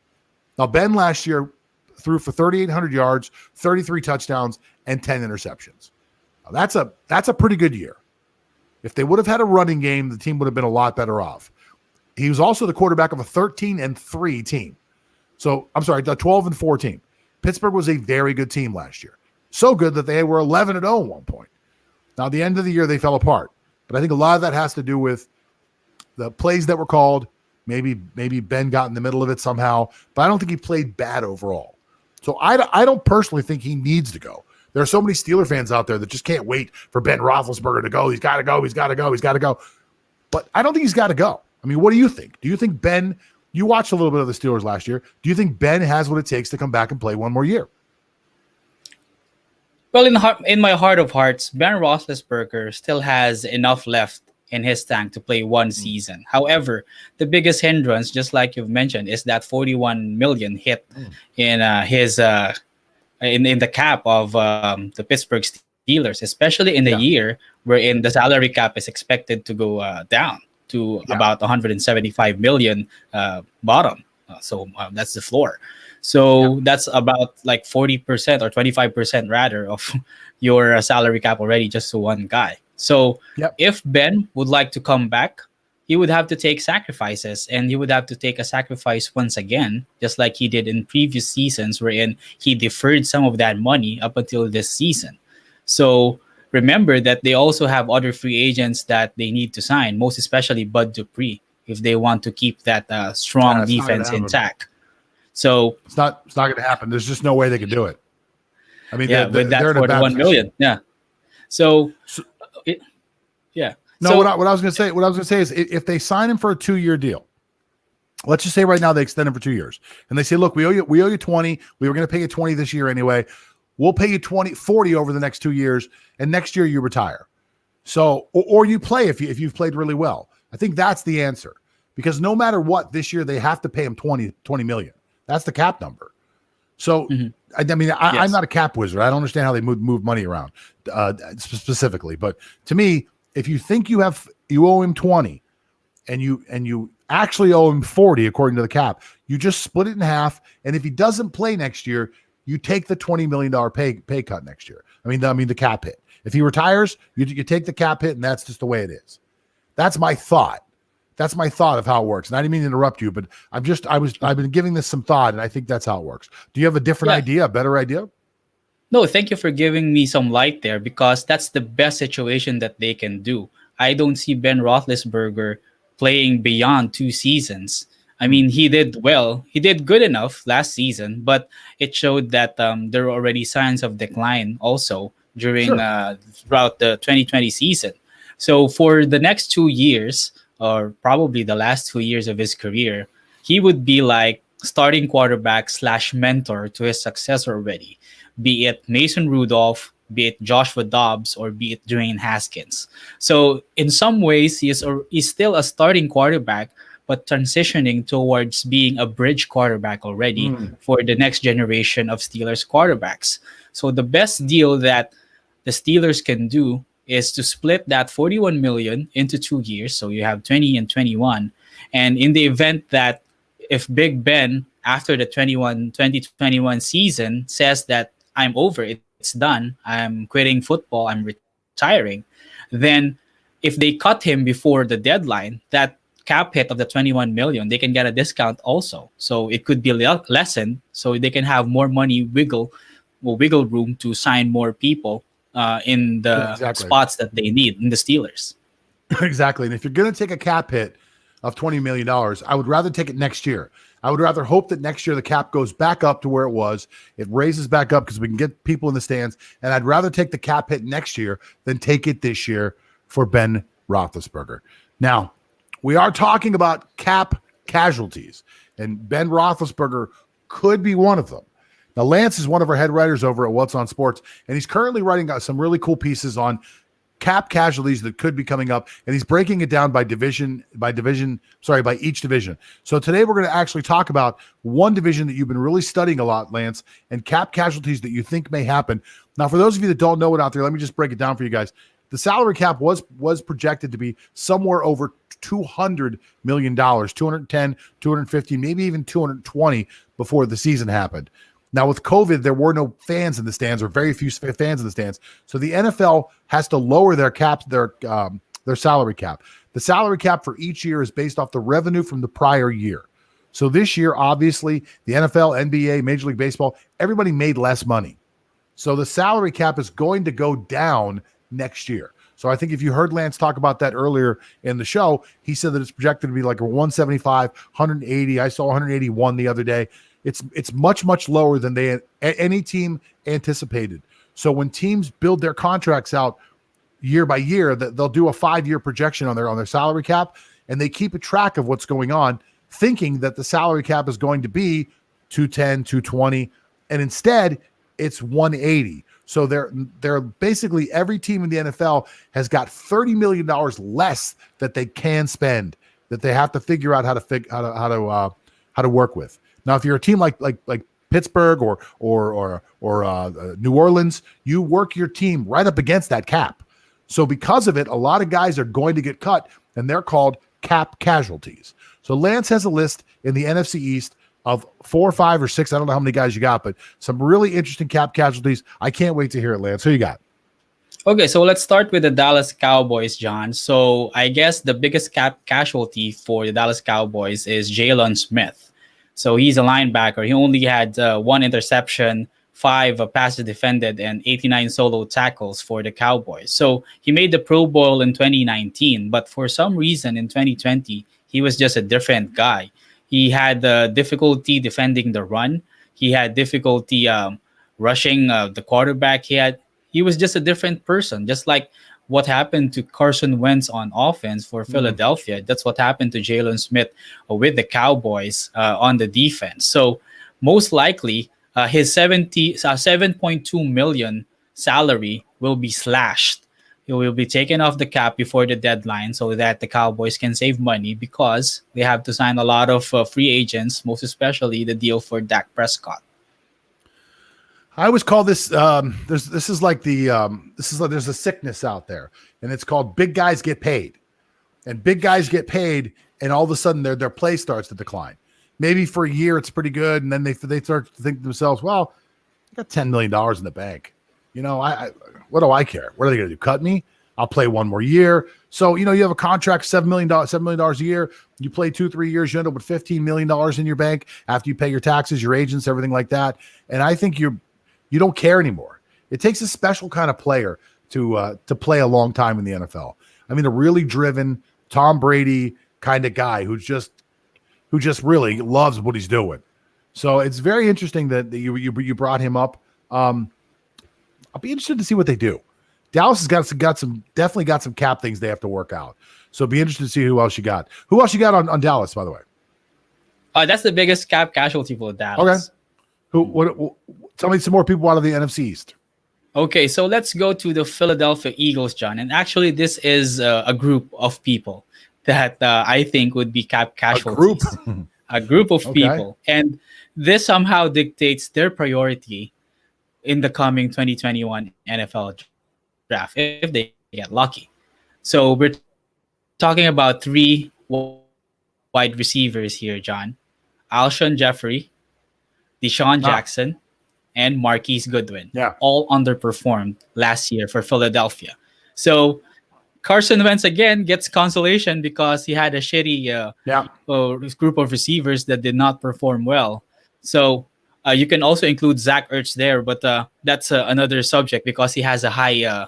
Speaker 1: Now, Ben last year threw for 3,800 yards, 33 touchdowns, and 10 interceptions. Now, that's a pretty good year. If they would have had a running game, the team would have been a lot better off. He was also the quarterback of a 13-3 team. So, I'm sorry, a 12-4 team. Pittsburgh was a very good team last year. So good that they were 11-0 at one point. Now, at the end of the year, they fell apart. But I think a lot of that has to do with the plays that were called. Maybe Ben got in the middle of it somehow, but I don't think he played bad overall. So I don't personally think he needs to go. There are so many Steeler fans out there that just can't wait for Ben Roethlisberger to go. He's got to go. He's got to go. He's got to go. But I don't think he's got to go. I mean, what do you think? Do you think Ben, you watched a little bit of the Steelers last year. Do you think Ben has what it takes to come back and play one more year?
Speaker 2: Well, in my heart of hearts, Ben Roethlisberger still has enough left in his tank to play one season. However, the biggest hindrance, just like you've mentioned, is that 41 million hit in his in the cap of the Pittsburgh Steelers, especially in the year wherein the salary cap is expected to go down to about 175 million bottom. So that's the floor. So that's about like 40% or 25% rather of your salary cap already just to one guy. So if Ben would like to come back, he would have to take sacrifices, and he would have to take a sacrifice once again, just like he did in previous seasons wherein he deferred some of that money up until this season. So remember that they also have other free agents that they need to sign, most especially Bud Dupree, if they want to keep that strong defense intact. So
Speaker 1: it's not going to happen. There's just no way they can do it. I mean,
Speaker 2: with that 41 million. Yeah. So
Speaker 1: No, what I was going to say is if they sign him for a 2-year deal, let's just say right now they extend him for 2 years, and they say, look, we owe you 20. We were going to pay you 20 this year anyway. We'll pay you 40 over the next 2 years, and next year you retire. So, or you play if you've played really well. I think that's the answer, because no matter what, this year they have to pay him 20 million. That's the cap number. So, I mean, I'm not a cap wizard. I don't understand how they move money around specifically. But to me, if you think you owe him 20 and you actually owe him 40 according to the cap, you just split it in half. And if he doesn't play next year, you take the $20 million pay cut next year. I mean the cap hit. If he retires, you take the cap hit, and that's just the way it is. That's my thought. That's my thought of how it works. And I didn't mean to interrupt you, but I've been giving this some thought, and I think that's how it works. Do you have a different idea, a better idea?
Speaker 2: No, thank you for giving me some light there, because that's the best situation that they can do. I don't see Ben Roethlisberger playing beyond 2 seasons. I mean, he did well. He did good enough last season, but it showed that there were already signs of decline also during throughout the 2020 season. So for the next 2 years, or probably the last 2 years of his career, he would be like starting quarterback / mentor to his successor already, be it Mason Rudolph, be it Joshua Dobbs, or be it Dwayne Haskins. So in some ways, he's still a starting quarterback, but transitioning towards being a bridge quarterback already for the next generation of Steelers quarterbacks. So the best deal that the Steelers can do is to split that 41 million into 2 years. So you have 20 and 21. And in the event that if Big Ben, after the 2021 season, says that I'm over, it's done, I'm quitting football, I'm retiring, then if they cut him before the deadline, that cap hit of the 21 million, they can get a discount also. So it could be lessened, so they can have more money wiggle room to sign more people in the spots that they need in the Steelers.
Speaker 1: Exactly. And if you're going to take a cap hit of $20 million, I would rather take it next year. I would rather hope that next year the cap goes back up to where it was. It raises back up because we can get people in the stands. And I'd rather take the cap hit next year than take it this year for Ben Roethlisberger. Now, we are talking about cap casualties, and Ben Roethlisberger could be one of them. Now, Lance is one of our head writers over at What's on Sports, and he's currently writing some really cool pieces on cap casualties that could be coming up, and he's breaking it down by each division. So today we're going to actually talk about one division that you've been really studying a lot, Lance, and cap casualties that you think may happen. Now, for those of you that don't know it out there, let me just break it down for you guys. The salary cap was projected to be somewhere over $200 million, 210, 250, maybe even 220 before the season happened. Now, with COVID, there were no fans in the stands, or very few fans in the stands. So the NFL has to lower their salary cap. The salary cap for each year is based off the revenue from the prior year. So this year, obviously, the NFL, NBA, Major League Baseball, everybody made less money. So the salary cap is going to go down next year. So I think if you heard Lance talk about that earlier in the show, he said that it's projected to be like a 175, 180. I saw 181 the other day. It's much, much lower than any team anticipated. So when teams build their contracts out year by year, they'll do a 5-year projection on their salary cap, and they keep a track of what's going on, thinking that the salary cap is going to be 210, 220, and instead it's 180. So they're basically every team in the NFL has got $30 million less that they can spend, that they have to figure out how to work with. Now, if you're a team like Pittsburgh or New Orleans, you work your team right up against that cap. So because of it, a lot of guys are going to get cut, and they're called cap casualties. So Lance has a list in the NFC East of 4 or 5 or 6. I don't know how many guys you got, but some really interesting cap casualties. I can't wait to hear it, Lance. Who you got?
Speaker 2: Okay, so let's start with the Dallas Cowboys, John. So I guess the biggest cap casualty for the Dallas Cowboys is Jalen Smith. So he's a linebacker. He only had 1 interception, 5 passes defended, and 89 solo tackles for the Cowboys. So he made the Pro Bowl in 2019, but for some reason in 2020, he was just a different guy. He had difficulty defending the run. He had difficulty rushing the quarterback. He was just a different person, just like what happened to Carson Wentz on offense for Philadelphia. That's what happened to Jalen Smith with the Cowboys on the defense. So most likely his 7.2 million salary will be slashed. It will be taken off the cap before the deadline so that the Cowboys can save money because they have to sign a lot of free agents, most especially the deal for Dak Prescott.
Speaker 1: I always call this there's a sickness out there, and it's called big guys get paid. And big guys get paid, and all of a sudden their play starts to decline. Maybe for a year it's pretty good, and then they start to think to themselves, well, I got $10 million in the bank. I what do I care? What are they going to do? Cut me? I'll play one more year. So, you have a contract, $7 million a year. You play 2-3 years, you end up with $15 million in your bank after you pay your taxes, your agents, everything like that. And I think you don't care anymore. It takes a special kind of player to play a long time in the NFL. I mean, a really driven Tom Brady kind of guy who just really loves what he's doing. So it's very interesting that you brought him up. I'll be interested to see what they do. Dallas has definitely got some cap things they have to work out. So be interested to see who else you got. Who else you got on Dallas, by the way?
Speaker 2: That's the biggest cap casualty for Dallas.
Speaker 1: Okay. Tell me some more people out of the NFC East.
Speaker 2: Okay, so let's go to the Philadelphia Eagles, John. And actually, this is a group of people that I think would be cap casualties. A group of people. And this somehow dictates their priority in the coming 2021 NFL draft if they get lucky. So we're talking about 3 wide receivers here, John. Alshon Jeffrey, Deshaun Jackson, and Marquise Goodwin.
Speaker 1: Yeah. All
Speaker 2: underperformed last year for Philadelphia. So Carson Wentz again gets consolation because he had a shitty group of receivers that did not perform well. So you can also include Zach Ertz there, but that's another subject because he has a high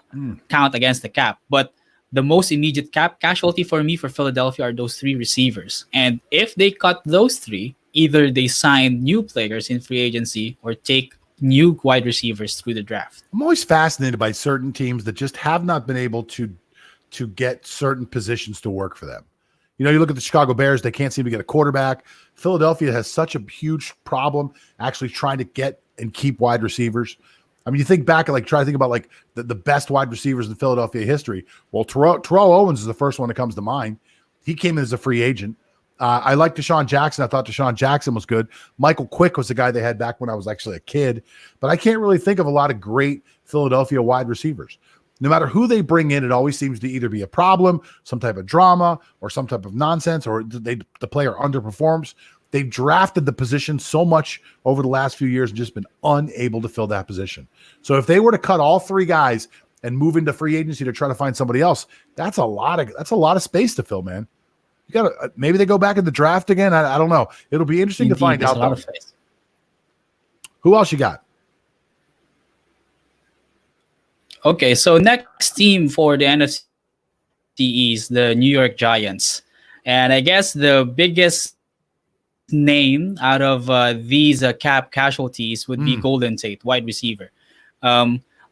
Speaker 2: count against the cap. But the most immediate cap casualty for me for Philadelphia are those 3 receivers. And if they cut those 3, either they sign new players in free agency or take new wide receivers through the draft.
Speaker 1: I'm always fascinated by certain teams that just have not been able to get certain positions to work for them. You look at the Chicago Bears, they can't seem to get a quarterback. Philadelphia has such a huge problem actually trying to get and keep wide receivers. I mean, you think back and try to think about the best wide receivers in Philadelphia history. Well, Terrell Owens is the first one that comes to mind. He came in as a free agent. I like Deshaun Jackson. I thought Deshaun Jackson was good. Michael Quick was the guy they had back when I was actually a kid. But I can't really think of a lot of great Philadelphia wide receivers. No matter who they bring in, it always seems to either be a problem, some type of drama, or some type of nonsense, or the player underperforms. They've drafted the position so much over the last few years and just been unable to fill that position. So if they were to cut all 3 guys and move into free agency to try to find somebody else, that's a lot of space to fill, man. You got to maybe they go back in the draft again. I don't know. It'll be interesting to find out. Who else you got?
Speaker 2: Okay, so next team for the NFC East, the New York Giants. And I guess the biggest name out of these cap casualties would be Golden Tate, wide receiver.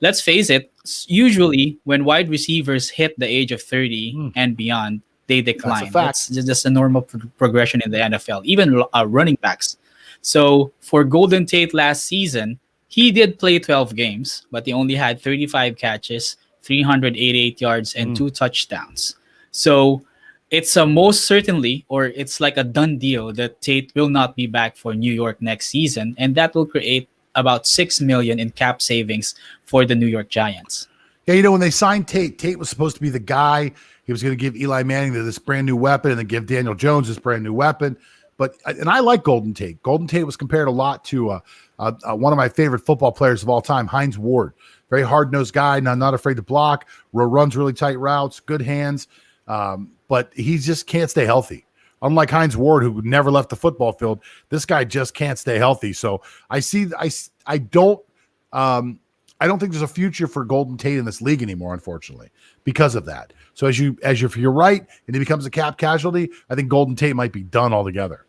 Speaker 2: Let's face it, usually when wide receivers hit the age of 30 and beyond, they decline.
Speaker 1: That's a
Speaker 2: That's
Speaker 1: fact.
Speaker 2: just a normal progression in the NFL, even running backs. So for Golden Tate last season, he did play 12 games, but he only had 35 catches, 388 yards, and two touchdowns. So it's a most certainly, or it's like a done deal that Tate will not be back for New York next season, and that will create about 6 million in cap savings for the New York Giants.
Speaker 1: Yeah, you know, when they signed Tate, Tate was supposed to be the guy. He was going to give Eli Manning this brand new weapon and then give Daniel Jones this brand new weapon. And I like Golden Tate. Golden Tate was compared a lot to one of my favorite football players of all time, Hines Ward. Very hard-nosed guy, not afraid to block, runs really tight routes, good hands, but he just can't stay healthy. Unlike Hines Ward, who never left the football field, this guy just can't stay healthy. So I don't think there's a future for Golden Tate in this league anymore, unfortunately, because of that. So if you're right and he becomes a cap casualty, I think Golden Tate might be done altogether.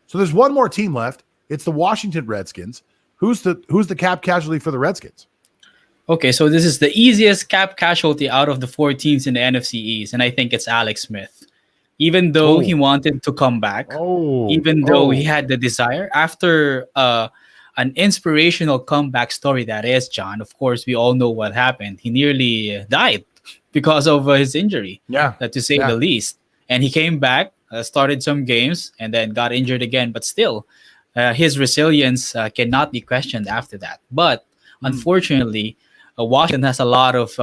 Speaker 1: So there's one more team left. It's the Washington Redskins. Who's the cap casualty for the Redskins?
Speaker 2: Okay, so this is the easiest cap casualty out of the four teams in the NFC East, and I think it's Alex Smith. Even though he wanted to come back, even though he had the desire, after an inspirational comeback story that is, John, of course, we all know what happened. He nearly died because of his injury, to say the least. And he came back, started some games, and then got injured again. But still, his resilience cannot be questioned after that. But unfortunately, Washington has a lot of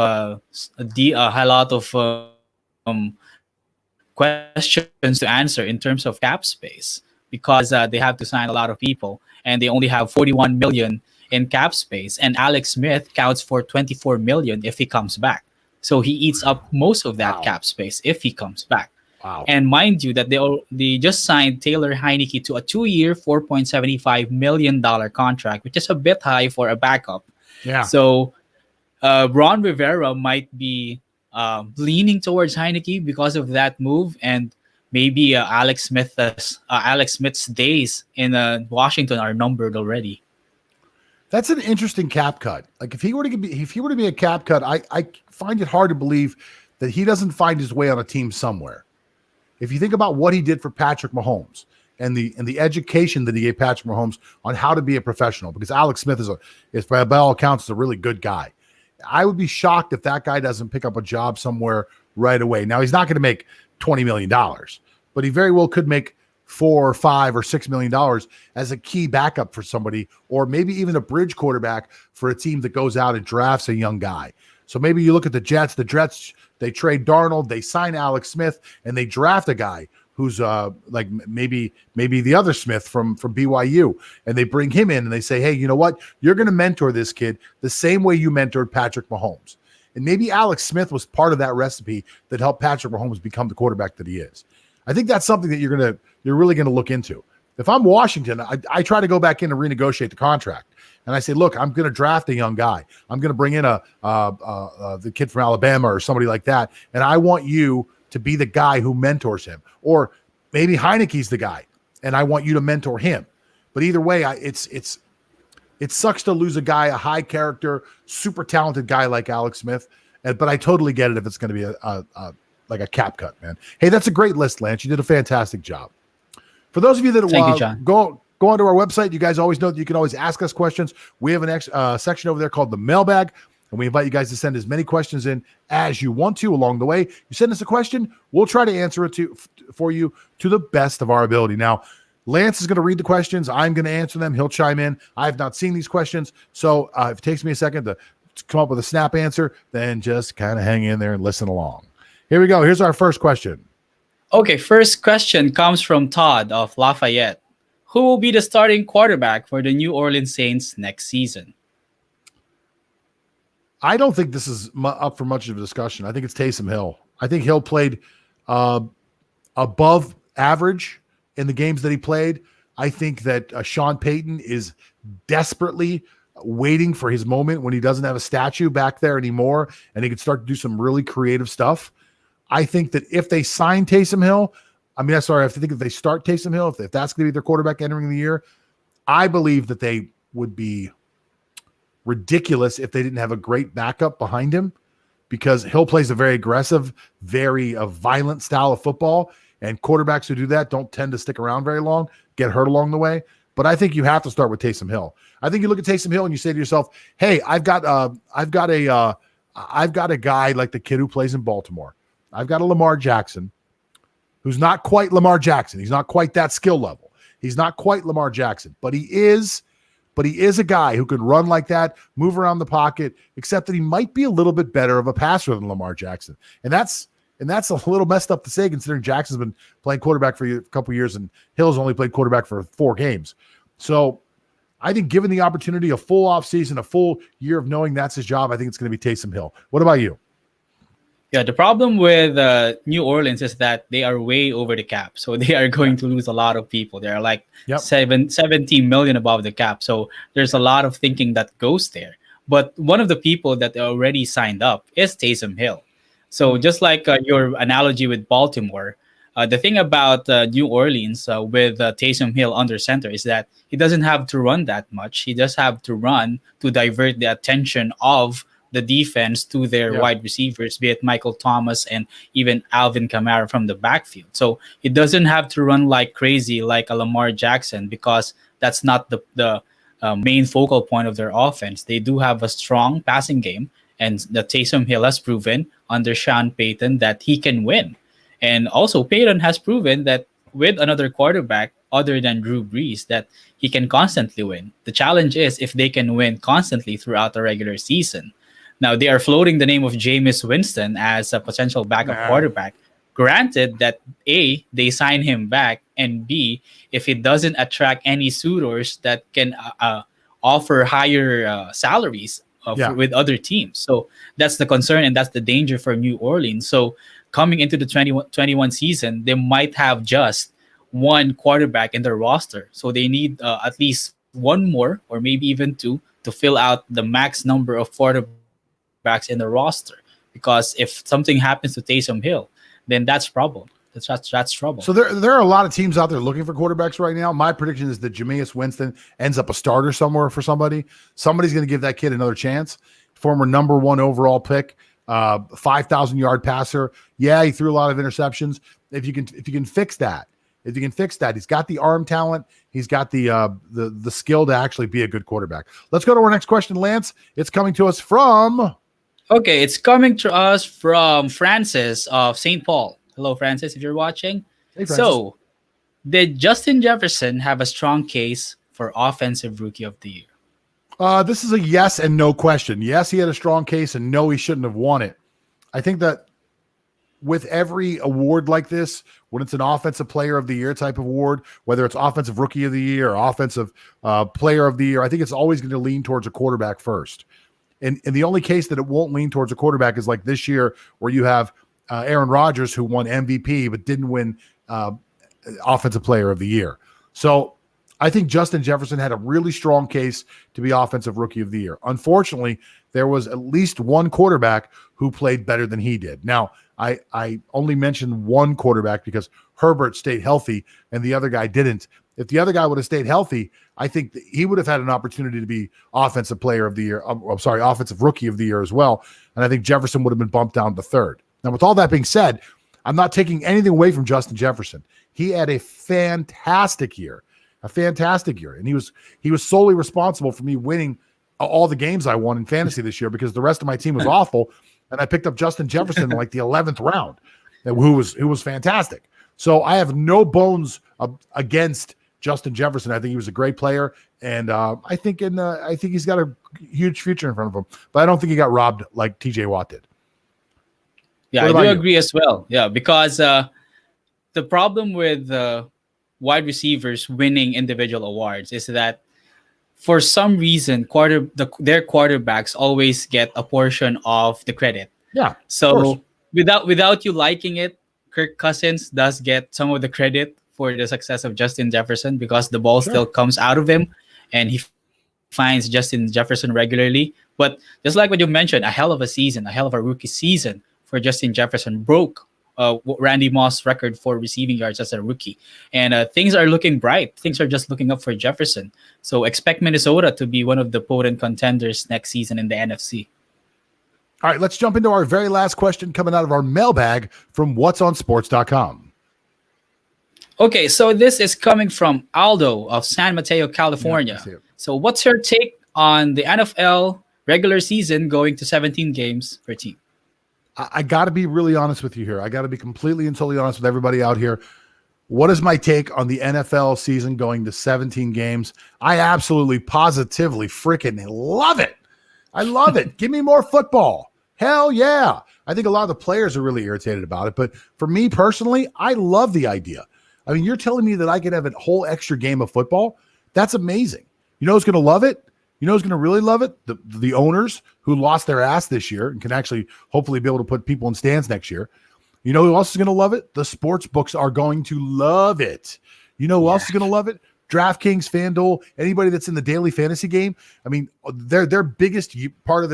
Speaker 2: questions to answer in terms of cap space because they have to sign a lot of people and they only have 41 million in cap space, and Alex Smith counts for 24 million if he comes back. So he eats up most of that cap space if he comes back.
Speaker 1: Wow.
Speaker 2: And mind you that they just signed Taylor Heineke to a 2-year, $4.75 million contract, which is a bit high for a backup.
Speaker 1: Yeah.
Speaker 2: So Ron Rivera might be leaning towards Heineke because of that move, and maybe Alex Smith's days in Washington are numbered already.
Speaker 1: That's an interesting cap cut. Like if he were to be a cap cut, I find it hard to believe that he doesn't find his way on a team somewhere. If you think about what he did for Patrick Mahomes and the education that he gave Patrick Mahomes on how to be a professional, because Alex Smith is by all accounts a really good guy. I would be shocked if that guy doesn't pick up a job somewhere right away. Now he's not going to make $20 million, but he very well could make $4 or $5 or $6 million as a key backup for somebody, or maybe even a bridge quarterback for a team that goes out and drafts a young guy. So maybe you look at the Jets. The Jets, they trade Darnold, they sign Alex Smith, and they draft a guy who's like maybe the other Smith from BYU, and they bring him in and they say, hey, you know what? You're going to mentor this kid the same way you mentored Patrick Mahomes. And maybe Alex Smith was part of that recipe that helped Patrick Mahomes become the quarterback that he is. I think that's something that you're really going to look into. If I'm Washington, I try to go back in and renegotiate the contract. And I say, look, I'm going to draft a young guy. I'm going to bring in the kid from Alabama or somebody like that. And I want you to be the guy who mentors him. Or maybe Heineke's the guy, and I want you to mentor him. But either way, it sucks to lose a guy, a high character, super talented guy like Alex Smith. But I totally get it if it's going to be like a cap cut, man. Hey, that's a great list, Lance. You did a fantastic job. For those of you that go onto our website, you guys always know that you can always ask us questions. We have an section over there called the Mailbag, and we invite you guys to send as many questions in as you want to along the way. You send us a question, we'll try to answer it for you to the best of our ability. Now, Lance is going to read the questions. I'm going to answer them. He'll chime in. I have not seen these questions, so if it takes me a second to come up with a snap answer, then just kind of hang in there and listen along. Here we go. Here's our first question.
Speaker 2: Okay, first question comes from Todd of Lafayette. Who will be the starting quarterback for the New Orleans Saints next season?
Speaker 1: I don't think this is up for much of a discussion. I think it's Taysom Hill. I think Hill played above average in the games that he played. I think that Sean Payton is desperately waiting for his moment when he doesn't have a statue back there anymore and he can start to do some really creative stuff. I think that if they sign Taysom Hill, I think if they start Taysom Hill, if that's going to be their quarterback entering the year, I believe that they would be ridiculous if they didn't have a great backup behind him, because Hill plays a very aggressive, very violent style of football, and quarterbacks who do that don't tend to stick around very long, get hurt along the way. But I think you have to start with Taysom Hill. I think you look at Taysom Hill and you say to yourself, "Hey, I've got a guy like the kid who plays in Baltimore. I've got a Lamar Jackson, who's not quite Lamar Jackson. He's not quite that skill level. He's not quite Lamar Jackson, but he is a guy who can run like that, move around the pocket, except that he might be a little bit better of a passer than Lamar Jackson." And that's a little messed up to say, considering Jackson's been playing quarterback for a couple of years and Hill's only played quarterback for 4 games. So I think given the opportunity, a full offseason, a full year of knowing that's his job, I think it's going to be Taysom Hill. What about you?
Speaker 2: Yeah, the problem with New Orleans is that they are way over the cap. So they are going to lose a lot of people. They are like 70 million above the cap. So there's a lot of thinking that goes there. But one of the people that already signed up is Taysom Hill. So just like your analogy with Baltimore, the thing about New Orleans with Taysom Hill under center is that he doesn't have to run that much. He just have to run to divert the attention of the defense to their wide receivers, be it Michael Thomas and even Alvin Kamara from the backfield. So he doesn't have to run like crazy like a Lamar Jackson, because that's not the main focal point of their offense. They do have a strong passing game, and the Taysom Hill has proven under Sean Payton that he can win. And also Payton has proven that with another quarterback other than Drew Brees, that he can constantly win. The challenge is if they can win constantly throughout the regular season. Now, they are floating the name of Jameis Winston as a potential backup quarterback. Granted that A, they sign him back, and B, if it doesn't attract any suitors that can offer higher salaries with other teams. So that's the concern, and that's the danger for New Orleans. So coming into the 2021 season, they might have just one quarterback in their roster. So they need at least one more, or maybe even 2, to fill out the max number of quarterbacks in the roster. Because if something happens to Taysom Hill, then that's problem. That's trouble.
Speaker 1: So there are a lot of teams out there looking for quarterbacks right now. My prediction is that Jameis Winston ends up a starter somewhere for somebody. Somebody's going to give that kid another chance. Former number 1 overall pick, 5,000-yard passer. Yeah, he threw a lot of interceptions. If you can fix that, he's got the arm talent. He's got the skill to actually be a good quarterback. Let's go to our next question, Lance. It's coming to us from.
Speaker 2: Okay, it's coming to us from Francis of St. Paul. Hello, Francis, if you're watching.
Speaker 1: Hey, Francis.
Speaker 2: So, did Justin Jefferson have a strong case for Offensive Rookie of the Year?
Speaker 1: This is a yes and no question. Yes, he had a strong case, and no, he shouldn't have won it. I think that with every award like this, when it's an Offensive Player of the Year type of award, whether it's Offensive Rookie of the Year or Offensive Player of the Year, I think it's always going to lean towards a quarterback first. And the only case that it won't lean towards a quarterback is like this year, where you have Aaron Rodgers, who won MVP but didn't win Offensive Player of the Year. So I think Justin Jefferson had a really strong case to be Offensive Rookie of the Year. Unfortunately, there was at least one quarterback who played better than he did. Now, I only mentioned one quarterback because Herbert stayed healthy and the other guy didn't. If the other guy would have stayed healthy, I think that he would have had an opportunity to be Offensive Player of the Year. Offensive Rookie of the Year as well. And I think Jefferson would have been bumped down to 3rd. Now, with all that being said, I'm not taking anything away from Justin Jefferson. He had a fantastic year, and he was solely responsible for me winning all the games I won in fantasy this year, because the rest of my team was awful, and I picked up Justin Jefferson in like the 11th round, who was fantastic. So I have no bones against Justin Jefferson. I think he was a great player, and I think he's got a huge future in front of him. But I don't think he got robbed like TJ Watt did.
Speaker 2: Yeah, I do agree as well. Yeah, because the problem with wide receivers winning individual awards is that for some reason their quarterbacks always get a portion of the credit.
Speaker 1: Yeah.
Speaker 2: So without you liking it, Kirk Cousins does get some of the credit for the success of Justin Jefferson, because the ball still comes out of him and he finds Justin Jefferson regularly. But just like what you mentioned, a hell of a rookie season for Justin Jefferson, broke Randy Moss' record for receiving yards as a rookie. And things are looking bright. Things are just looking up for Jefferson. So expect Minnesota to be one of the potent contenders next season in the NFC.
Speaker 1: All right, let's jump into our very last question coming out of our mailbag from whatsonsports.com.
Speaker 2: Okay, so this is coming from Aldo of San Mateo, California.
Speaker 1: Yeah,
Speaker 2: so what's your take on the NFL regular season going to 17 games per team?
Speaker 1: I got to be really honest with you here. I got to be completely and totally honest with everybody out here. What is my take on the NFL season going to 17 games? I absolutely, positively, freaking love it. I love it. Give me more football. Hell yeah. I think a lot of the players are really irritated about it. But for me personally, I love the idea. I mean, you're telling me that I could have a whole extra game of football? That's amazing. You know who's going to love it? You know who's going to really love it? The owners who lost their ass this year and can actually hopefully be able to put people in stands next year. You know who else is going to love it? The sports books are going to love it. You know who else is going to love it? DraftKings, FanDuel, anybody that's in the daily fantasy game. I mean, their biggest part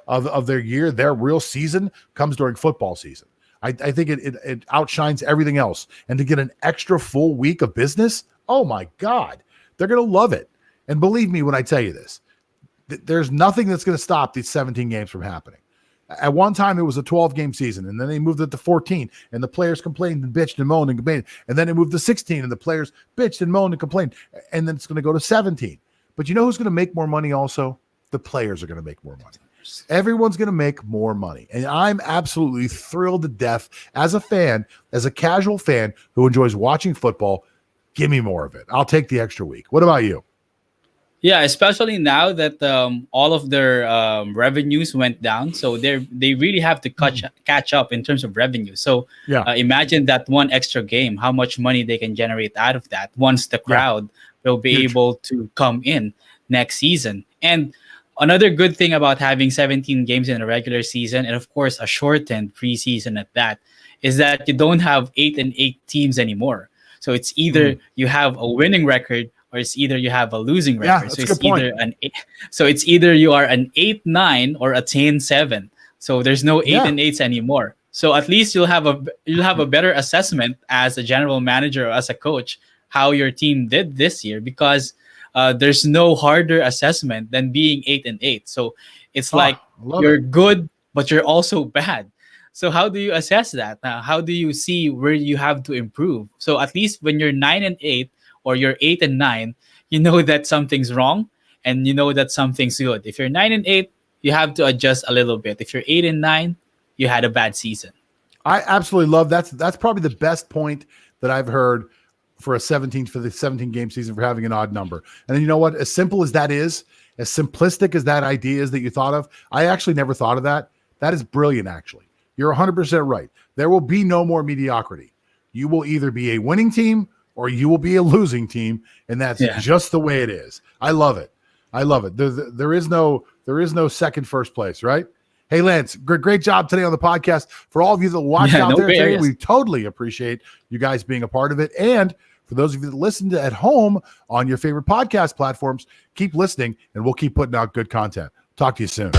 Speaker 1: of their year, their real season, comes during football season. I think it outshines everything else. And to get an extra full week of business, oh my God, they're going to love it. And believe me when I tell you this, there's nothing that's going to stop these 17 games from happening. At one time, it was a 12-game season, and then they moved it to 14, and the players complained and bitched and moaned and complained. And then it moved to 16, and the players bitched and moaned and complained. And then it's going to go to 17. But you know who's going to make more money also? The players are going to make more money. Everyone's going to make more money. And I'm absolutely thrilled to death as a fan, as a casual fan who enjoys watching football. Give me more of it. I'll take the extra week. What about you?
Speaker 2: Yeah, especially now that all of their revenues went down, so they really have to catch up in terms of revenue. So imagine that one extra game, how much money they can generate out of that once the crowd will be able to come in next season. And another good thing about having 17 games in a regular season, and of course a shortened preseason at that, is that you don't have 8-8 teams anymore. So it's either you have a winning record, or it's either you have a losing record. So it's either you are an 8-9 or a 10-7. So there's no 8-8s anymore. So at least you'll have a better assessment as a general manager or as a coach how your team did this year, because there's no harder assessment than being 8-8. So it's like you're good, but you're also bad. So how do you assess that? How do you see where you have to improve? So at least when you're 9-8 or you're 8-9, you know that something's wrong and you know that something's good. If you're 9-8, you have to adjust a little bit. If you're 8-9, you had a bad season.
Speaker 1: I absolutely love that. That's probably the best point that I've heard for the 17 game season, for having an odd number. And you know what? As simple as that is, as simplistic as that idea is that you thought of, I actually never thought of that. That is brilliant, actually. You're 100% right. There will be no more mediocrity. You will either be a winning team or you will be a losing team, and that's just the way it is. I love it. I love it. There is no second first place, right? Hey, Lance, great job today on the podcast. For all of you that watched out there today, we totally appreciate you guys being a part of it. And for those of you that listen to at home on your favorite podcast platforms, keep listening, and we'll keep putting out good content. Talk to you soon.